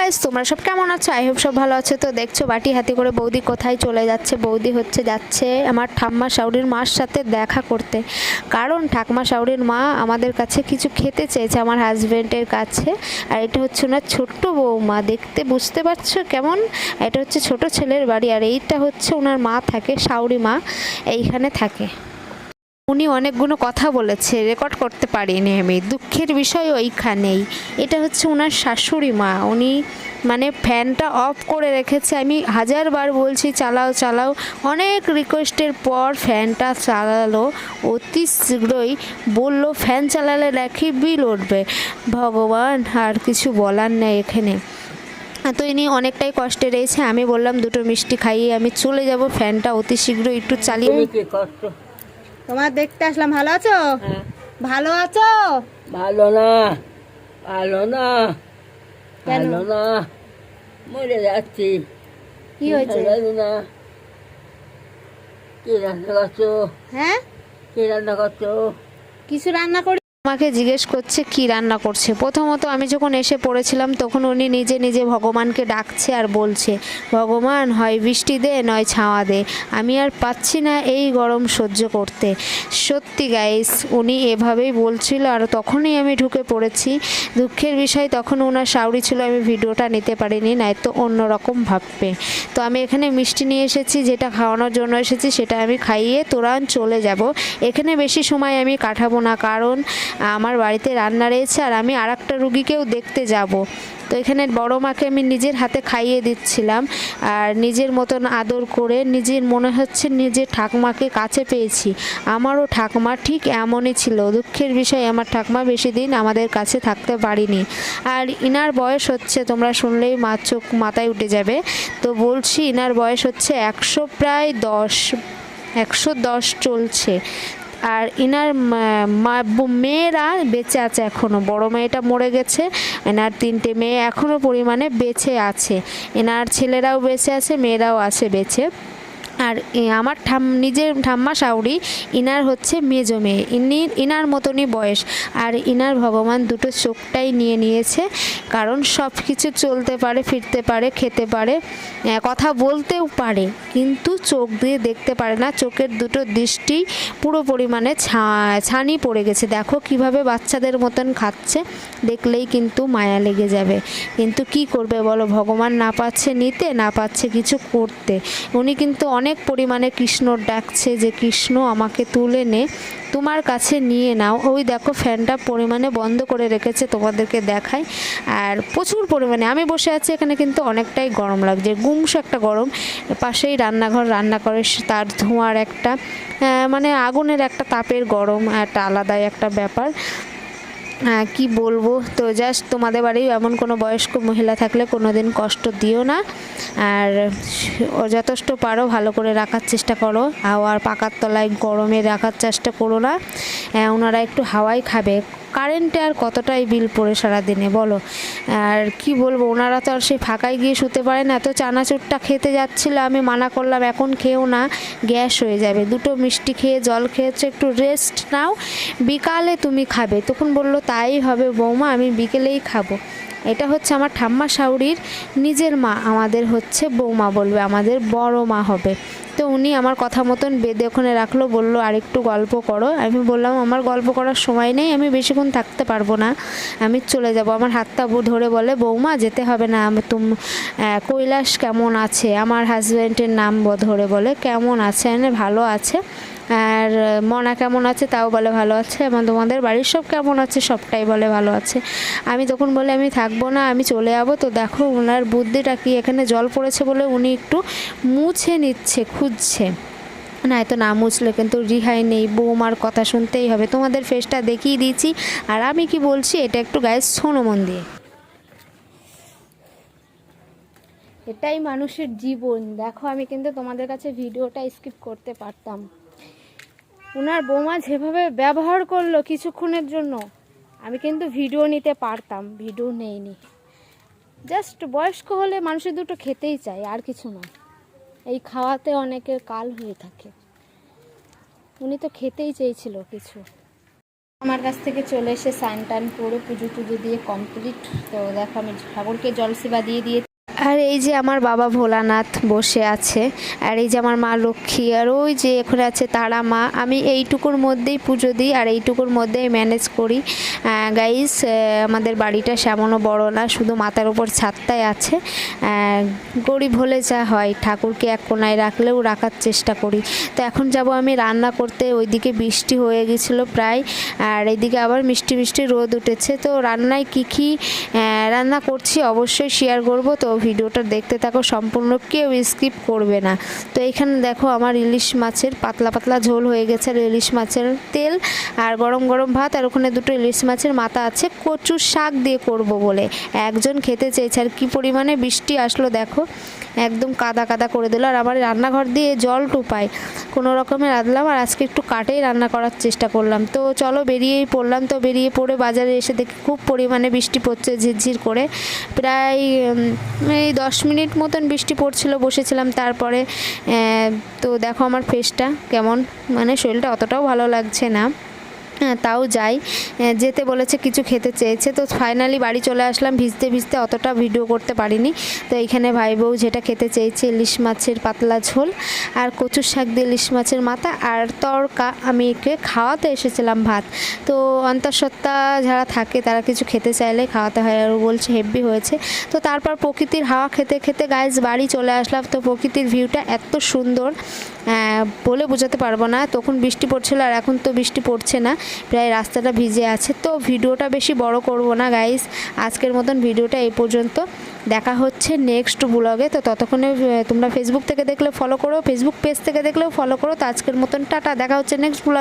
Guys, তোমরা সব কেমন আছো? আই হোপ সব ভালো আছো। তো দেখছো বাটি হাতে করে বৌদি কোথায় চলে যাচ্ছে। বৌদি যাচ্ছে আমার ঠাম্মা শাশুড়ির মার সাথে দেখা করতে, কারণ ঠাকুমা শাশুড়ির মা আমাদের কাছে কিছু খেতে চেয়েছে, আমার হাজব্যান্ডের কাছে। আর এটা হচ্ছে ওনার ছোট্ট বৌমা, দেখতে বুঝতে পারছো কেমন। এটা হচ্ছে ছোট ছেলের বাড়ি, আর এইটা হচ্ছে ওনার মা থাকে, শাশুড়ি মা এইখানে থাকে। উনি অনেকগুলো কথা বলেছে, রেকর্ড করতে পারিনি আমি। দুঃখের বিষয় ওইখানেই। এটা হচ্ছে ওনার শাশুড়ি মা, উনি মানে ফ্যানটা অফ করে রেখেছে। আমি হাজারবার বলছি চালাও চালাও, অনেক রিকোয়েস্টের পর ফ্যানটা চালালো। অতি শীঘ্রই বলল ফ্যান চালালে নাকি বিল উঠবে। ভগবান, আর কিছু বলার নেই এখানে। তো ইনি অনেকটাই কষ্টে রয়েছে। আমি বললাম দুটো মিষ্টি খাইয়ে আমি চলে যাব, ফ্যানটা অতি শীঘ্রই একটু চালিয়ে। তোমার দেখতে আসলাম। ভালো আছো? ভালো আছো? ভালো না, ভালো না, কেন? ভালো না, মরে যাচ্ছি। কি হয়েছে? ভালো না। কি রান্না করছো? হ্যাঁ, কি রান্না করছো? কিছু রান্না করি। আমাকে জিজ্ঞেস করছে কি রান্না করছে। প্রথমত আমি যখন এসে পড়েছিলাম তখন উনি নিজে নিজে ভগবানকে ডাকছে আর বলছে, ভগবান হয় বৃষ্টি দে নয় ছাওয়া দে, আমি আর পাচ্ছি না এই গরম সহ্য করতে। সত্যি গাইস, উনি এভাবেই বলছিল, আর তখনই আমি ঢুকে পড়েছি। দুঃখের বিষয় তখন ওনার শাউরি ছিল, আমি ভিডিওটা নিতে পারিনি, নয়তো অন্যরকম ভাববে। তো আমি এখানে মিষ্টি নিয়ে এসেছি, যেটা খাওয়ানোর জন্য এসেছি সেটা আমি খাইয়ে তোরান চলে যাব। এখানে বেশি সময় আমি কাটাবো না, কারণ আমার বাড়িতে রান্না রয়েছে, আর আমি আর একটা রুগীকেও দেখতে যাব। তো এখানে বড় মাকে আমি নিজের হাতে খাইয়ে দিচ্ছিলাম, আর নিজের মতন আদর করে, নিজের মনে হচ্ছে নিজের ঠাকুমাকে কাছে পেয়েছি। আমারও ঠাকুমা ঠিক এমনই ছিল। দুঃখের বিষয় আমার ঠাকুমা বেশি দিন আমাদের কাছে থাকতে পারিনি। আর ইনার বয়স হচ্ছে, তোমরা শুনলেই চোখ মাথায় উঠে যাবে। তো বলছি ইনার বয়স হচ্ছে 110 চলছে। আর ইনার মেয়েরা বেঁচে আছে এখনও। বড় মেয়েটা মরে গেছে, এনার 3টে মেয়ে এখনও পরিমাণে বেঁচে আছে। এনার ছেলেরাও বেঁচে আছে, মেয়েরাও আছে বেঁচে। আর আমার নিজের ঠাম্মা শাশুড়ি, ইনার হচ্ছে মেজো মেয়ে, ইনার মতনই বয়স। আর ইনার ভগবান দুটো চোখটাই নিয়ে নিয়েছে, কারণ সব কিছু চলতে পারে, ফিরতে পারে, খেতে পারে, কথা বলতেও পারে, কিন্তু চোখ দিয়ে দেখতে পারে না। চোখের দুটো দৃষ্টি পুরো পরিমাণে ছানি পড়ে গেছে। দেখো কিভাবে বাচ্চাদের মতন খাচ্ছে, দেখলেই কিন্তু মায়া লেগে যাবে। কিন্তু কি করবে বলো, ভগবান না পাচ্ছে নিতে, না পাচ্ছে কিছু করতে। উনি কিন্তু অনেক পরিমাণে কৃষ্ণর ডাকছে যে কৃষ্ণ আমাকে তুলে নে, তোমার কাছে নিয়ে নাও। ওই দেখো ফ্যানটা পরিমাণে বন্ধ করে রেখেছে, তোমাদেরকে দেখাই। আর প্রচুর পরিমাণে আমি বসে আছি এখানে, কিন্তু অনেকটাই গরম লাগছে, গুমসে একটা গরম। পাশেই রান্নাঘর, রান্না করে তার ধোঁয়ার একটা মানে আগুনের একটা তাপের গরম, একটা আলাদাই একটা ব্যাপার। কি বলবো। তো জাস্ট তোমাদের বাড়ি এমন কোনো বয়স্ক মহিলা থাকলে কোনো দিন কষ্ট দিও না, আর যথেষ্ট পারো ভালো করে রাখার চেষ্টা করো। হাওয়ার পাকার তলায় গরমে রাখার চেষ্টা করো না। ওনারা একটু হাওয়াই খাবে। কারেন্টে আর কতটাই বিল পড়ে সারাদিনে বলো। আর কি বলবো, ওনারা তো আর সেই ফাঁকায় গিয়ে শুতে পারে না। এত চানাচুরটা খেতে যাচ্ছিলো, আমি মানা করলাম এখন খেও না, গ্যাস হয়ে যাবে। দুটো মিষ্টি খেয়ে জল খেয়েছো, একটু রেস্ট নাও, বিকালে তুমি খাবে। তখন বললো তাই হবে বৌমা, আমি বিকেলেই খাবো। এটা হচ্ছে আমার ঠাম্মা শাশুড়ির নিজের মা, আমাদের হচ্ছে বৌমা বলবে, আমাদের বড় মা হবে। তো উনি আমার কথা মতন বেঁধে ওখানে রাখলো, বললো আরেকটু গল্প করো। আমি বললাম আমার গল্প করার সময় নেই, আমি বেশিক্ষণ থাকতে পারবো না, আমি চলে যাব। আমার হাতটা ধরে বলে, বৌমা যেতে হবে না, কৈলাস কেমন আছে, আমার হাজব্যান্ডের নাম ধরে বলে কেমন আছে, ভালো আছে। আর মনা কেমন আছে, তাও বলে ভালো আছে। এবং তোমাদের বাড়ির সব কেমন আছে, সবটাই বলে ভালো আছে। আমি তখন বলে আমি থাকবো না, আমি চলে যাবো। তো দেখো ওনার বুদ্ধিটা কি, এখানে জল পড়েছে বলে উনি একটু মুছে নিচ্ছে, খুঁজছে। না তো না মুছলে কিন্তু রিহাই নেই, বৌমার কথা শুনতেই হবে। তোমাদের ফেসটা দেখিয়ে দিয়েছি, আর আমি কি বলছি এটা একটু গায়ে শোনো মন দিয়ে। এটাই মানুষের জীবন। দেখো আমি কিন্তু তোমাদের কাছে ভিডিওটা স্কিপ করতে পারতাম। ওনার বৌমা যেভাবে ব্যবহার করলো কিছুক্ষণের জন্য, আমি কিন্তু ভিডিও নিতে পারতাম, ভিডিও নেইনি। জাস্ট বয়স্ক হলে মানুষের দুটো খেতেই চায়, আর কিছু না। এই খাওয়াতে অনেকের কাল হয়ে থাকে। উনি তো খেতেই চেয়েছিল কিছু। আমার কাছ থেকে চলে এসে স্নান টান করে পুজো টুজো দিয়ে কমপ্লিট। তো দেখো আমি ঠাকুরকে জল সেবা দিয়ে আর এই যে আমার বাবা ভোলানাথ বসে আছে, আর এই যে আমার মা লক্ষ্মী, আর ওই যে এখানে আছে তারা মা। আমি এইটুকুর মধ্যেই পুজো দিই আর এইটুকুর মধ্যেই ম্যানেজ করি গাইস। আমাদের বাড়িটা সেমনও বড় না, শুধু মাথার উপর ছাদটাই আছে। গরিব হলে যা হয়, ঠাকুরকে এক কোনায় রাখলেও রাখার চেষ্টা করি। তো এখন যাব আমি রান্না করতে। ওইদিকে বৃষ্টি হয়ে গেছিলো প্রায়, আর এইদিকে আবার মিষ্টি মিষ্টি রোদ উঠেছে। তো রান্নায় কী রান্না করছি অবশ্যই শেয়ার করব। তো ভিডিওটা দেখতে থাকো সম্পূর্ণ, কেউ স্কিপ করবে না। তো এখানে দেখো আমার ইলিশ মাছের পাতলা পাতলা ঝোল হয়ে গেছে, আর ইলিশ মাছের তেল আর গরম গরম ভাত, আর ওখানে দুটো ইলিশ মাছের মাথা আছে কচুর শাক দিয়ে করব বলে একজন খেতে চেয়েছে। আর কী পরিমাণে বৃষ্টি আসলো দেখো, একদম কাদা কাদা করে দিল। আর আমার রান্নাঘর দিয়ে জল টুপায় কোনো রকমে রাঁধলাম, আর আজকে একটু কাটেই রান্না করার চেষ্টা করলাম। তো চলো বেরিয়েই পড়লাম। তো বেরিয়ে পড়ে বাজারে এসে দেখি খুব পরিমাণে বৃষ্টি পড়ছে ঝিরঝির করে, প্রায় এই 10 মিনিট মতন বৃষ্টি পড়ছিল, বসেছিলাম। তারপরে তো দেখো আমার ফেসটা কেমন, মানে শরীরটা অতটাও ভালো লাগছে না। তাও যাই, যেতে বলেছে, কিছু খেতে চেয়েছে। তো ফাইনালি বাড়ি চলে আসলাম ভিজতে ভিজতে, অতটা ভিডিও করতে পারিনি। তো এইখানে ভাই বউ যেটা খেতে চেয়েছে ইলিশ মাছের পাতলা ঝোল আর কচুর শাক দিয়ে ইলিশ মাছের মাথা আর তড়কা, আমি একে খাওয়াতে এসেছিলাম ভাত। তো অন্তঃসত্ত্বা যারা থাকে তারা কিছু খেতে চাইলে খাওয়াতে হয়, আর বলছে হেভি হয়েছে। তো তারপর প্রকৃতির হাওয়া খেতে খেতে গাইজ বাড়ি চলে আসলাম। তো প্রকৃতির ভিউটা এত সুন্দর বলে বোঝাতে পারবো না। তখন বৃষ্টি পড়ছিল আর এখন তো বৃষ্টি পড়ছে না, প্রায় রাস্তাটা ভিজে আছে। তো ভিডিওটা বেশি বড় করব না গাইস, আজকের মতন ভিডিওটা এই পর্যন্ত। দেখা হচ্ছে নেক্সট ব্লগে। তো ততক্ষণে তোমরা ফেসবুক থেকে দেখলে ফলো করো, ফেসবুক পেজ থেকে দেখলেও ফলো করো। তো আজকের মতন টাটা, দেখা হচ্ছে নেক্সট ব্লগে।